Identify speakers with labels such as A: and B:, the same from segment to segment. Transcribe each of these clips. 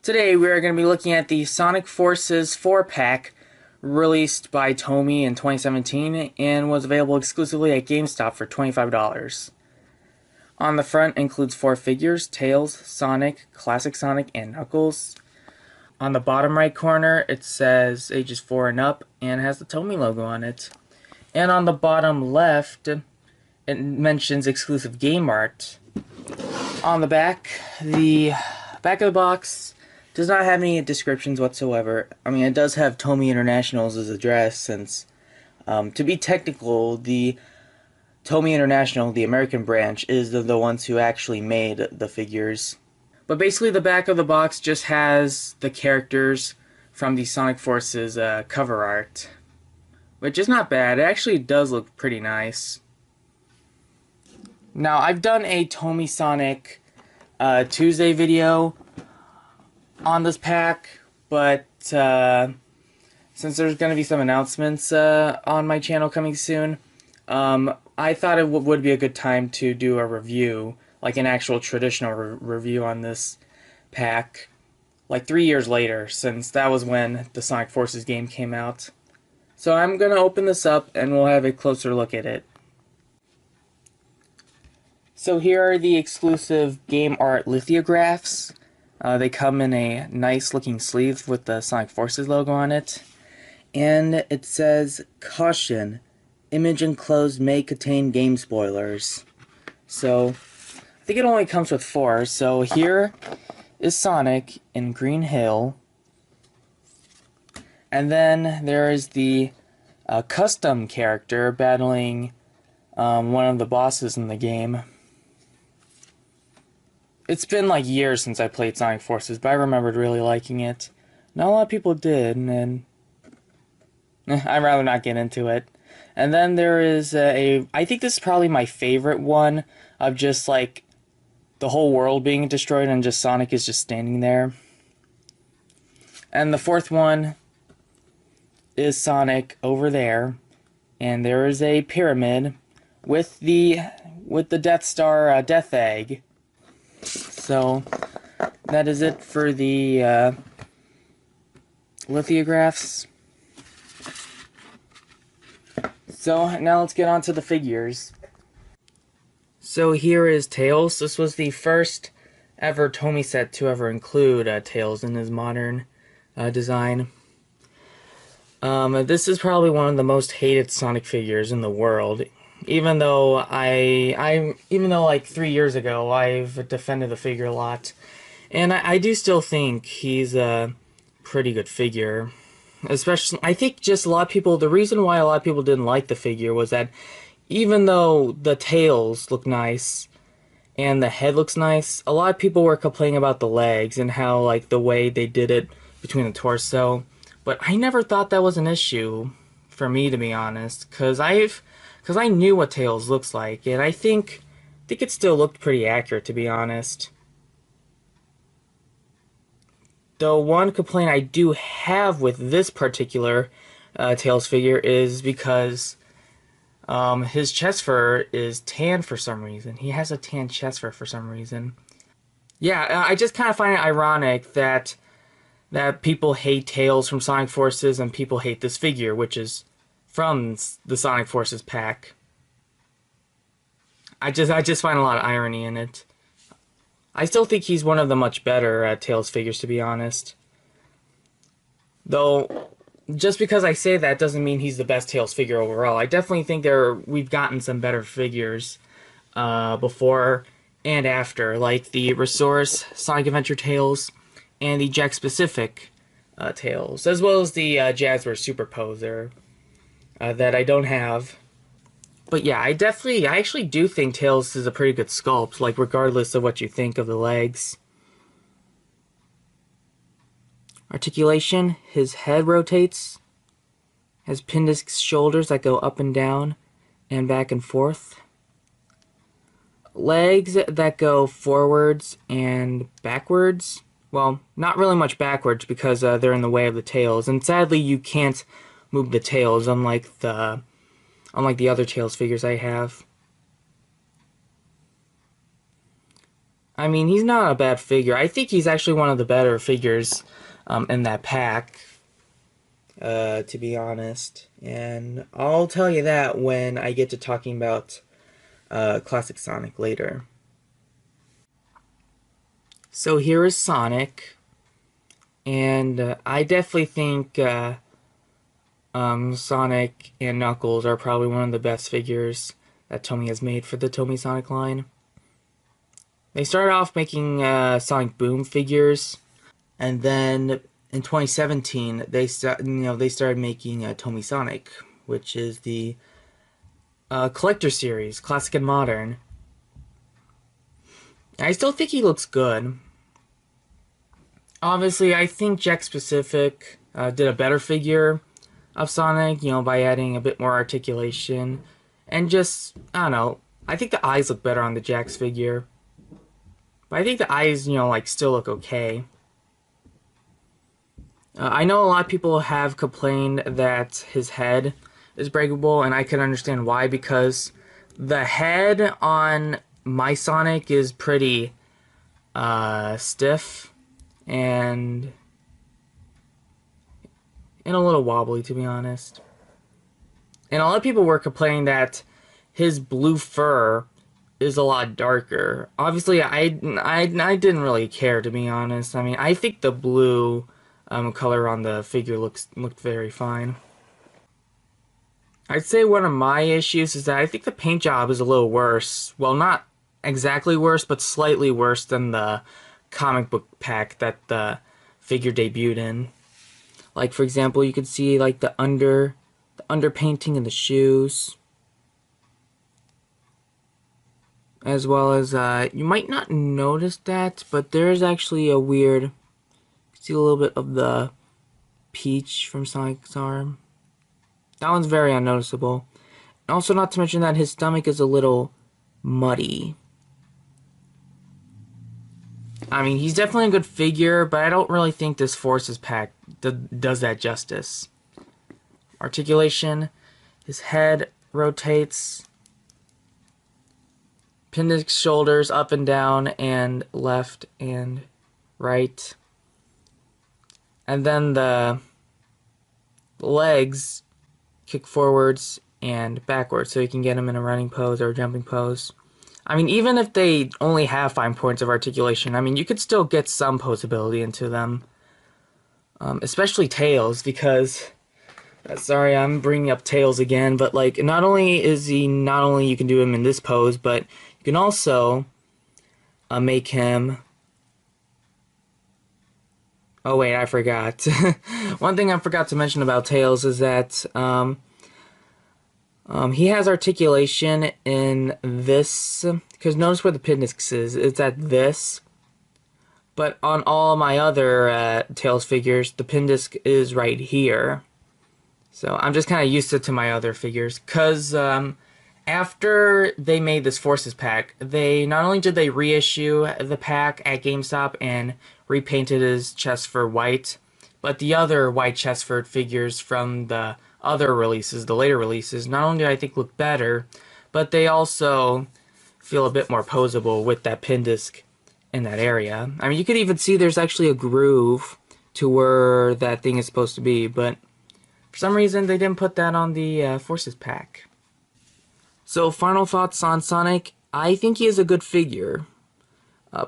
A: Today we are going to be looking at the Sonic Forces 4-pack released by TOMY in 2017 and was available exclusively at GameStop for $25. On the front includes 4 figures: Tails, Sonic, Classic Sonic, and Knuckles. On the bottom right corner it says ages 4 and up and has the TOMY logo on it. And on the bottom left it mentions exclusive game art. On the back of the box does not have any descriptions whatsoever. I mean, it does have TOMY International's address, since, to be technical, the TOMY International, the American branch, is the ones who actually made the figures. But basically, the back of the box just has the characters from the Sonic Forces cover art, which is not bad. It actually does look pretty nice. Now, I've done a TOMY Sonic Tuesday video on this pack, but since there's going to be some announcements on my channel coming soon, I thought it would be a good time to do a review, like an actual traditional review on this pack, like 3 years later, since that was when the Sonic Forces game came out. So I'm going to open this up and we'll have a closer look at it. So here are the exclusive game art lithographs. They come in a nice looking sleeve with the Sonic Forces logo on it. And it says, "Caution, image enclosed may contain game spoilers." So, I think it only comes with 4. So here is Sonic in Green Hill. And then there is the custom character battling one of the bosses in the game. It's been like years since I played Sonic Forces, but I remembered really liking it. Not a lot of people did, and I'd rather not get into it. And then there is I think this is probably my favorite one, of just like the whole world being destroyed and just Sonic is just standing there. And the 4th one is Sonic over there, and there is a pyramid with the Death Star Death Egg. So, that is it for the lithographs. So, now let's get on to the figures. So here is Tails. This was the first ever TOMY set to ever include Tails in his modern design. This is probably one of the most hated Sonic figures in the world. Even though like 3 years ago I've defended the figure a lot, and I do still think he's a pretty good figure. Especially, I think just a lot of people, the reason why a lot of people didn't like the figure was that even though the tails look nice and the head looks nice, a lot of people were complaining about the legs and how, like, the way they did it between the torso. But I never thought that was an issue for me, to be honest, because I knew what Tails looks like, and I think it still looked pretty accurate, to be honest. The one complaint I do have with this particular Tails figure is because his chest fur is tan for some reason. He has a tan chest fur for some reason. Yeah, I just kind of find it ironic that people hate Tails from Sonic Forces and people hate this figure, which is from the Sonic Forces pack. I just find a lot of irony in it. I still think he's one of the much better Tails figures, to be honest. Though, just because I say that doesn't mean he's the best Tails figure overall. I definitely think we've gotten some better figures before and after, like the Resource Sonic Adventure Tails and the Jack-specific Tails, as well as the Jazzware Superposer that I don't have. But yeah, I actually do think Tails is a pretty good sculpt, like, regardless of what you think of the legs. Articulation, his head rotates, has pin disc shoulders that go up and down and back and forth. Legs that go forwards and backwards. Well, not really much backwards because they're in the way of the tails, and sadly you can't move the tails, unlike the other Tails figures I have. I mean, he's not a bad figure. I think he's actually one of the better figures in that pack, to be honest. And I'll tell you that when I get to talking about Classic Sonic later. So here is Sonic, and I definitely think Sonic and Knuckles are probably one of the best figures that Tomy has made for the TOMY Sonic line. They started off making Sonic Boom figures, and then in 2017 they started making TOMY Sonic, which is the collector series, classic and modern. I still think he looks good. Obviously, I think Jakks Pacific did a better figure of Sonic, by adding a bit more articulation. And just, I don't know, I think the eyes look better on the Jakks figure. But I think the eyes, still look okay. I know a lot of people have complained that his head is breakable, and I can understand why, because the head on my Sonic is pretty stiff and a little wobbly, to be honest. And a lot of people were complaining that his blue fur is a lot darker. Obviously, I didn't really care, to be honest. I mean, I think the blue color on the figure looked very fine. I'd say one of my issues is that I think the paint job is a little worse. Well, not exactly worse, but slightly worse than the comic book pack that the figure debuted in. Like, for example, you could see like the underpainting in the shoes, as well as you might not notice that, but there's actually a weird, you can see a little bit of the peach from Sonic's arm. That one's very unnoticeable. And also, not to mention that his stomach is a little muddy. I mean, he's definitely a good figure, but I don't really think this Forces pack does that justice. Articulation, his head rotates, appendix shoulders up and down and left and right. And then the legs kick forwards and backwards, so you can get him in a running pose or a jumping pose. I mean, even if they only have 5 points of articulation, I mean, you could still get some posability into them. Especially Tails, because... sorry, I'm bringing up Tails again, but, like, not only you can do him in this pose, but you can also make him... Oh, wait, I forgot. One thing I forgot to mention about Tails is that... he has articulation in this, because notice where the appendix is. It's at this. But on all my other Tails figures, the appendix is right here. So I'm just kind of used to my other figures. Because after they made this Forces pack, not only did they reissue the pack at GameStop and repainted his chest for white, but the other white chest for figures from the other releases, the later releases, not only do I think look better, but they also feel a bit more posable with that pin disc in that area. I mean, you could even see there's actually a groove to where that thing is supposed to be, but for some reason they didn't put that on the Forces pack. So, final thoughts on Sonic. I think he is a good figure.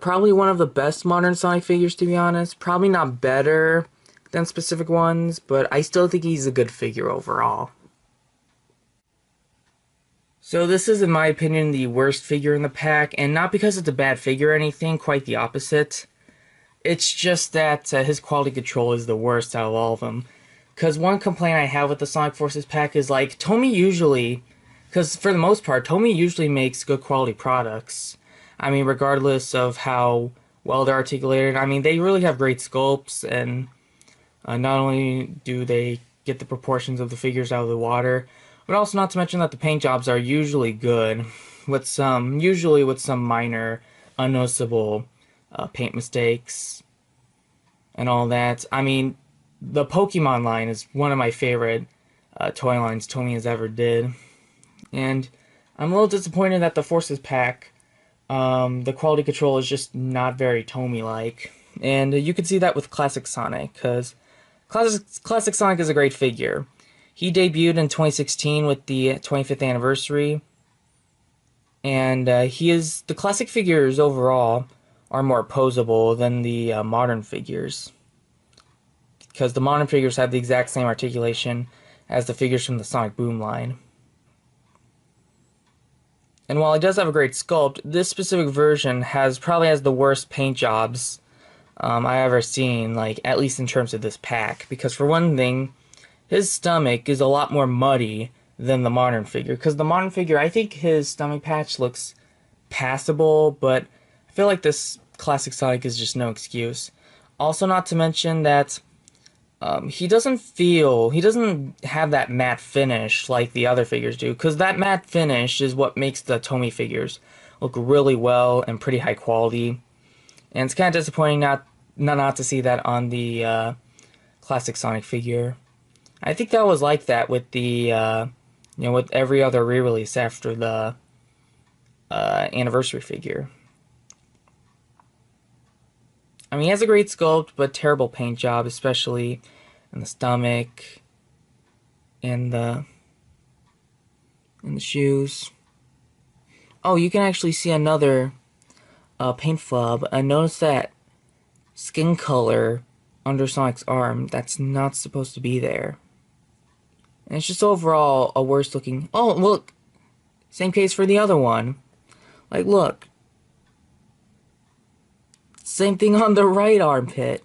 A: Probably one of the best modern Sonic figures, to be honest. Probably not better than specific ones, but I still think he's a good figure overall. So this is, in my opinion, the worst figure in the pack, and not because it's a bad figure or anything, quite the opposite. It's just that his quality control is the worst out of all of them. Because one complaint I have with the Sonic Forces pack is, like, Tomy usually, because for the most part, Tomy usually makes good quality products. I mean, regardless of how well they're articulated, I mean, they really have great sculpts, and not only do they get the proportions of the figures out of the water, but also not to mention that the paint jobs are usually good, usually with some minor, unnoticeable paint mistakes and all that. I mean, the Pokemon line is one of my favorite toy lines Tomy has ever did, and I'm a little disappointed that the Forces pack The quality control is just not very Tomy-like. And you can see that with Classic Sonic, because Classic Sonic is a great figure. He debuted in 2016 with the 25th anniversary, and the classic figures overall are more posable than the modern figures, because the modern figures have the exact same articulation as the figures from the Sonic Boom line. And while he does have a great sculpt, this specific version probably has the worst paint jobs I've ever seen, like, at least in terms of this pack. Because for one thing, his stomach is a lot more muddy than the modern figure. Because the modern figure, I think his stomach patch looks passable, but I feel like this Classic Sonic is just no excuse. Also, not to mention that he doesn't have that matte finish like the other figures do, because that matte finish is what makes the Tomy figures look really well and pretty high quality. And it's kind of disappointing not to see that on the Classic Sonic figure. I think that was like that with the with every other re-release after the anniversary figure. I mean, he has a great sculpt, but terrible paint job, especially in the stomach and the shoes. Oh, you can actually see another paint flub. I noticed that skin color under Sonic's arm that's not supposed to be there. And it's just overall a worse looking. Oh, look! Same case for the other one. Like, look. Same thing on the right armpit.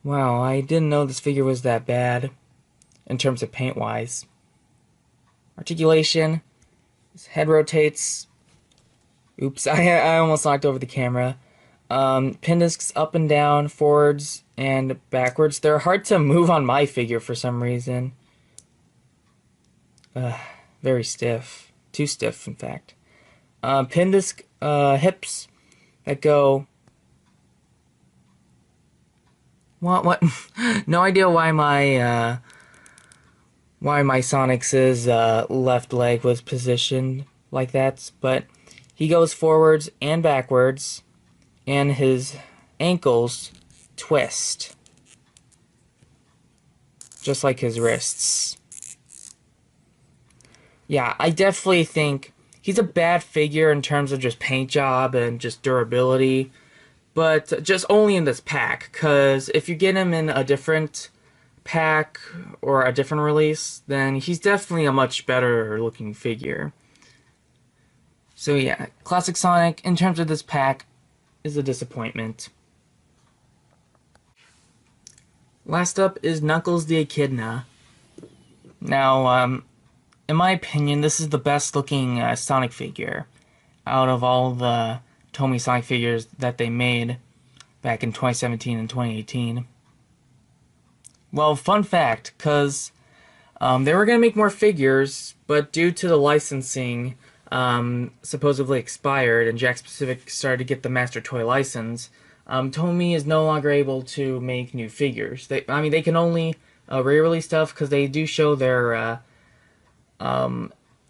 A: Wow, I didn't know this figure was that bad in terms of paint-wise. Articulation. His head rotates. Oops, I almost knocked over the camera. Pin discs up and down, forwards and backwards. They're hard to move on my figure for some reason. Very stiff. Too stiff, in fact. Pin disc hips that go... What? No idea why my Sonic's left leg was positioned like that, but he goes forwards and backwards, and his ankles twist, just like his wrists. Yeah, I definitely think he's a bad figure in terms of just paint job and just durability, but just only in this pack, because if you get him in a different pack or a different release, then he's definitely a much better looking figure. So yeah, Classic Sonic, in terms of this pack, is a disappointment. Last up is Knuckles the Echidna. Now, in my opinion, this is the best looking Sonic figure out of all the TOMY Sonic figures that they made back in 2017 and 2018. Well, fun fact, because they were going to make more figures, but due to the licensing supposedly expired and Jakks Pacific started to get the Master Toy license, TOMY is no longer able to make new figures. They can only re-release stuff because they do show their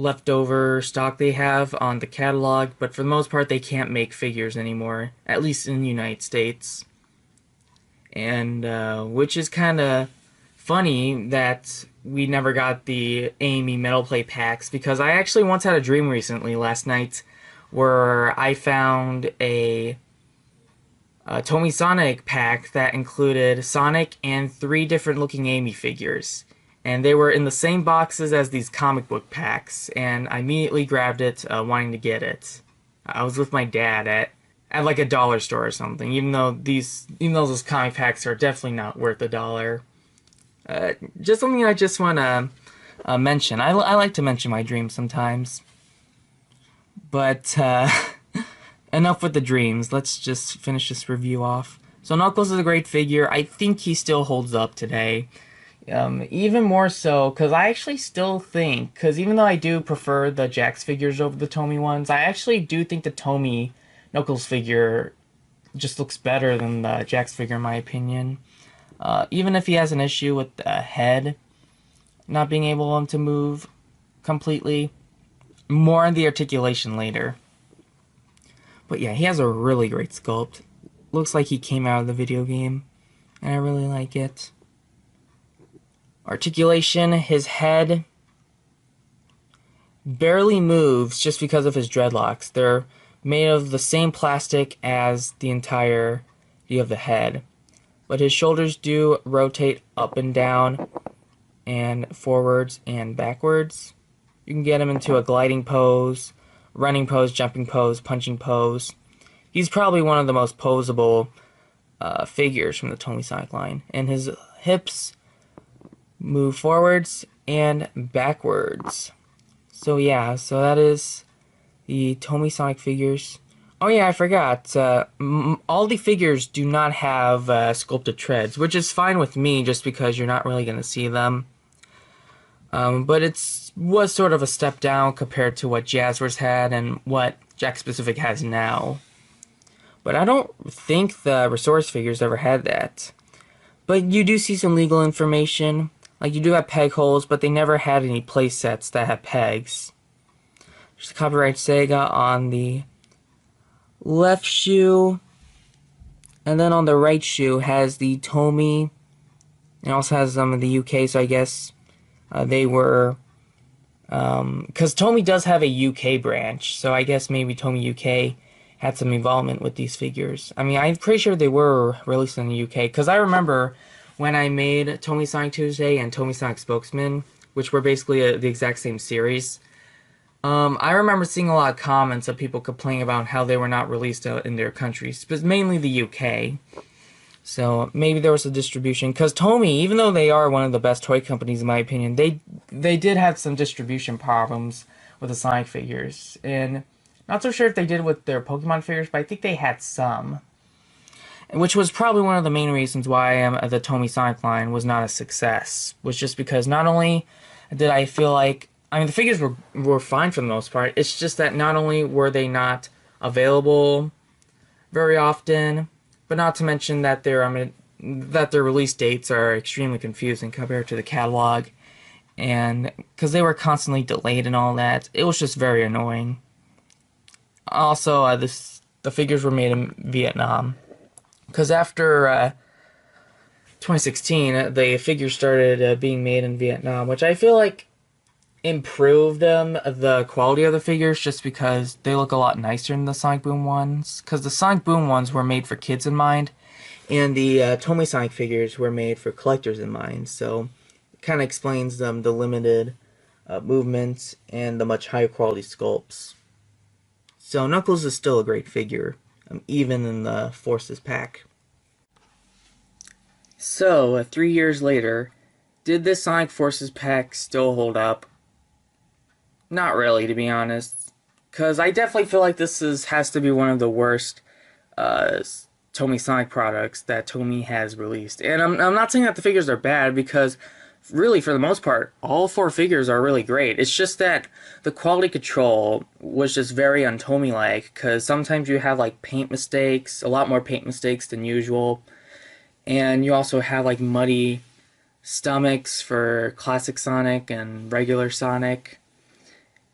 A: leftover stock they have on the catalog, but for the most part they can't make figures anymore, at least in the United States. And which is kind of funny that we never got the Amy metal play packs, because I actually once had a dream recently last night where I found a TOMY Sonic pack that included Sonic and 3 different looking Amy figures. And they were in the same boxes as these comic book packs, and I immediately grabbed it, wanting to get it. I was with my dad at like a dollar store or something, even though those comic packs are definitely not worth $1. Just something I just want to mention. I like to mention my dreams sometimes. But enough with the dreams. Let's just finish this review off. So Knuckles is a great figure. I think he still holds up today. Even more so, because I actually still think, because even though I do prefer the Jakks figures over the TOMY ones, I actually do think the TOMY Knuckles figure just looks better than the Jakks figure in my opinion. Even if he has an issue with the head not being able to move completely. More on the articulation later. But yeah, he has a really great sculpt. Looks like he came out of the video game, and I really like it. Articulation, his head barely moves just because of his dreadlocks. They're made of the same plastic as the entire view of the head. But his shoulders do rotate up and down and forwards and backwards. You can get him into a gliding pose, running pose, jumping pose, punching pose. He's probably one of the most posable figures from the TOMY Sonic line. And his hips move forwards and backwards. So yeah, so that is the TOMY Sonic figures. Oh yeah, I forgot. All the figures do not have sculpted treads, which is fine with me just because you're not really going to see them. But it was sort of a step down compared to what Jazzwares had and what Jakks Pacific has now. But I don't think the Resource figures ever had that. But you do see some legal information. Like, you do have peg holes, but they never had any play sets that had pegs. There's copyright Sega on the left shoe. And then on the right shoe has the TOMY. It also has some of the UK, so I guess they were... because TOMY does have a UK branch, so I guess maybe TOMY UK had some involvement with these figures. I mean, I'm pretty sure they were released in the UK, because I remember when I made TOMY Sonic Tuesday and TOMY Sonic Spokesman, which were basically the exact same series, I remember seeing a lot of comments of people complaining about how they were not released in their countries, but mainly the UK. So maybe there was a distribution, because TOMY, even though they are one of the best toy companies in my opinion, they did have some distribution problems with the Sonic figures, and not so sure if they did with their Pokemon figures, but I think they had some. Which was probably one of the main reasons why the TOMY Sonic line was not a success. Was just because not only did I feel like... I mean, the figures were fine for the most part. It's just that not only were they not available very often, but not to mention that their release dates are extremely confusing compared to the catalog. And because they were constantly delayed and all that, it was just very annoying. Also, the figures were made in Vietnam. Because after 2016, the figures started being made in Vietnam, which I feel like improved the quality of the figures just because they look a lot nicer than the Sonic Boom ones. Because the Sonic Boom ones were made for kids in mind, and the TOMY Sonic figures were made for collectors in mind. So it kind of explains the limited movements and the much higher quality sculpts. So Knuckles is still a great figure, even in the Forces pack. So, 3 years later, did this Sonic Forces pack still hold up? Not really, to be honest. Because I definitely feel like this has to be one of the worst TOMY Sonic products that TOMY has released. And I'm not saying that the figures are bad, because really, for the most part, all 4 figures are really great. It's just that the quality control was just very un-TOMY-like, because sometimes you have, like, paint mistakes, a lot more paint mistakes than usual, and you also have, like, muddy stomachs for Classic Sonic and regular Sonic,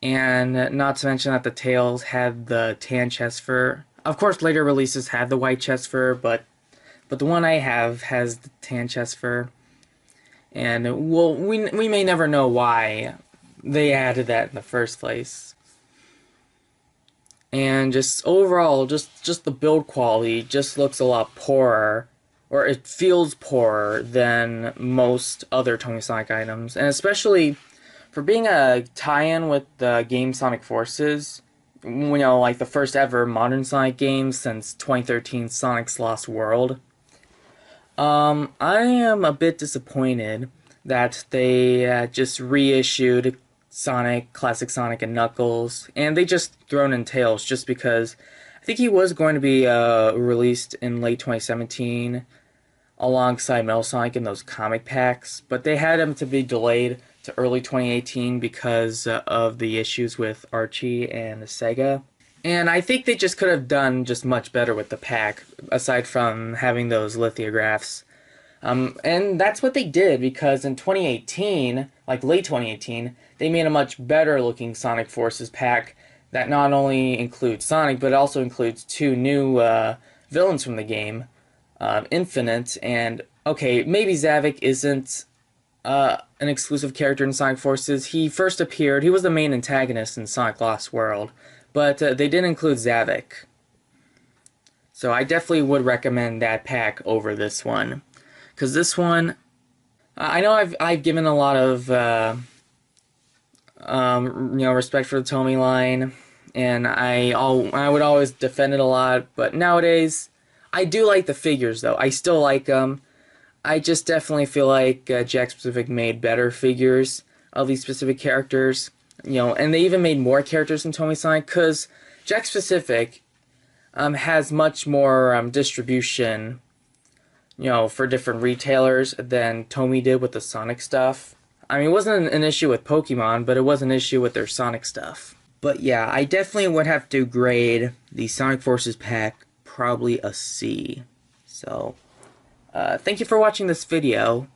A: and not to mention that the tails had the tan chest fur. Of course, later releases had the white chest fur, but the one I have has the tan chest fur. And, well, we may never know why they added that in the first place. And just overall, just the build quality just looks a lot poorer, or it feels poorer than most other TOMY Sonic items. And especially for being a tie-in with the game Sonic Forces, you know, like the first ever modern Sonic game since 2013's Sonic's Lost World. I am a bit disappointed that they just reissued Sonic, Classic Sonic, and Knuckles, and they just thrown in Tails just because I think he was going to be released in late 2017 alongside Metal Sonic in those comic packs, but they had him to be delayed to early 2018 because of the issues with Archie and Sega. And I think they just could have done just much better with the pack, aside from having those lithographs. And that's what they did, because in 2018, like late 2018, they made a much better looking Sonic Forces pack that not only includes Sonic, but it also includes two new villains from the game, Infinite, and, okay, maybe Zavik isn't an exclusive character in Sonic Forces. He first appeared, he was the main antagonist in Sonic Lost World, but they did include Zavik. So I definitely would recommend that pack over this one. Because this one, I know I've given a lot of respect for the Tomy line, and I would always defend it a lot. But nowadays, I do like the figures though. I still like them. I just definitely feel like Jakks Pacific made better figures of these specific characters. And they even made more characters than Tomy Sonic, because Jakks Pacific has much more distribution, for different retailers than Tomy did with the Sonic stuff. I mean, it wasn't an issue with Pokemon, but it was an issue with their Sonic stuff. But yeah, I definitely would have to grade the Sonic Forces pack probably a C. So, thank you for watching this video.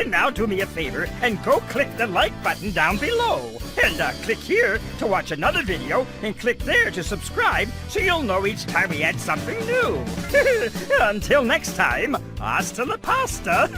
B: Now do me a favor and go click the like button down below. And click here to watch another video, and click there to subscribe so you'll know each time we add something new. Until next time, hasta la pasta.